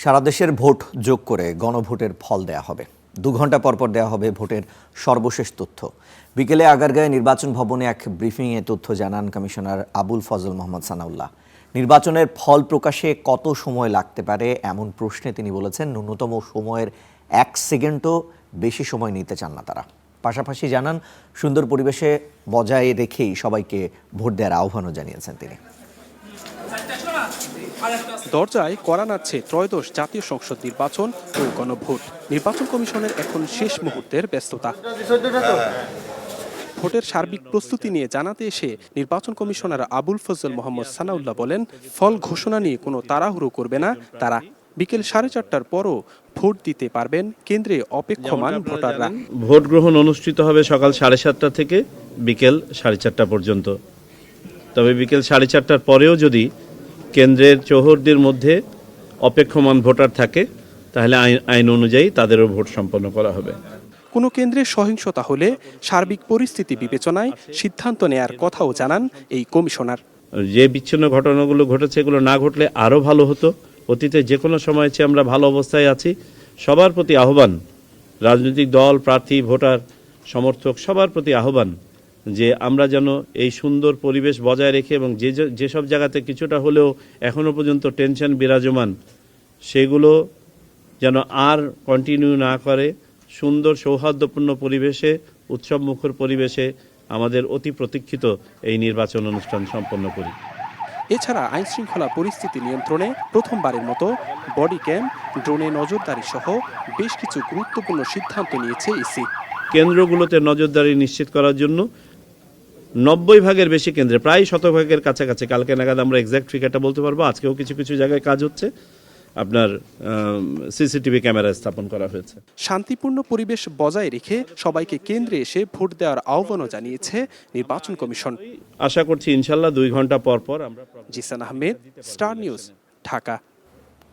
সারা দেশের ভোট যোগ করে গণভোটের ফল দেয়া হবে। 2 ঘন্টা পরপর দেওয়া হবে ভোটের সর্বশেষ তথ্য। বিকেলে আগারগাঁয়ে নির্বাচন ভবনে এক ব্রিফিংয়ে তথ্য জানান কমিশনার আবুল ফজল মোহাম্মদ সানাউল্লাহ। নির্বাচনের ফল প্রকাশে কত সময় লাগতে পারে এমন প্রশ্নে তিনি বলেছেন, ন্যূনতম সময়ের 1 সেকেন্ডও বেশি সময় নিতে চান না তারা। পাশাপাশি জানান, সুন্দর পরিবেশে বজায় রেখেই সবাইকে ভোট দেওয়ার আহ্বানও জানিয়েছেন তিনি। দরজায় কড়া নাড়ছে ত্রয়োদশ জাতীয় সংসদ নির্বাচন ও গণভোট। নির্বাচন কমিশনের এখন শেষ মুহূর্তের ব্যস্ততা। ভোটের সার্বিক প্রস্তুতি নিয়ে জানাতে এসে নির্বাচন কমিশনার আবুল ফজল মোহাম্মদ সানাউল্লাহ বলেন, ফল ঘোষণা নিয়ে কোনো তাড়াহুড়ো করবে না তারা। বিকেল 4:30টার পরও ভোট দিতে পারবেন কেন্দ্রে অপেক্ষমান ভোটাররা। ভোট গ্রহণ অনুষ্ঠিত হবে সকাল 7:30 থেকে বিকেল 4:30 পর্যন্ত। তবে বিকেল 4:30টার পরেও যদি কেন্দ্রের চৌহদ্দির মধ্যে অপেক্ষমান ভোটার থাকে তাহলে আইন অনুযায়ী তাদেরও ভোট সম্পন্ন করা হবে। কোনো কেন্দ্রে সহিংসতা হলে সার্বিক পরিস্থিতি বিবেচনায় সিদ্ধান্ত নেয়ার কথাও জানান এই কমিশনার। যে বিচ্ছিন্ন ঘটনাগুলো ঘটেছে এগুলো না ঘটলে আরও ভালো হতো। অতীতে যে কোনো সময় চেয়ে আমরা ভালো অবস্থায় আছি। সবার প্রতি আহ্বান, রাজনৈতিক দল, প্রার্থী, ভোটার, সমর্থক সবার প্রতি আহ্বান যে আমরা যেন এই সুন্দর পরিবেশ বজায় রেখে এবং যেসব জায়গাতে কিছুটা হলেও এখনো পর্যন্ত টেনশন বিরাজমান সেগুলো যেন আর কন্টিনিউ না করে সুন্দর সৌহার্দ্যপূর্ণ পরিবেশে, উৎসবমুখর পরিবেশে আমাদের অতি প্রতীক্ষিত এই নির্বাচন অনুষ্ঠান সম্পন্ন করি। এছাড়া আইনশৃঙ্খলা পরিস্থিতি নিয়ন্ত্রণে প্রথমবারের মতো বডি ক্যাম, ড্রোনে নজরদারি সহ বেশ কিছু গুরুত্বপূর্ণ সিদ্ধান্ত নিয়েছে ইসি। কেন্দ্রগুলোতে নজরদারি নিশ্চিত করার জন্য 90 ভাগের বেশি কেন্দ্রে, প্রায় 100 ভাগের কাছাকাছি, কালকে নাগাদ আমরা এক্সাক্ট ফিগারটা বলতে পারবো। আজকেও কিছু কিছু জায়গায় কাজ হচ্ছে, আপনার সিসিটিভি ক্যামেরা স্থাপন করা হয়েছে। শান্তিপূর্ণ পরিবেশ বজায় রেখে সবাইকে কেন্দ্রে এসে ভোট দেওয়ার আহ্বানও জানিয়েছে নির্বাচন কমিশন। আশা করছি ইনশাল্লাহ 2 ঘন্টা পর পর আমরা। Zisan Ahmed, star news, Dhaka.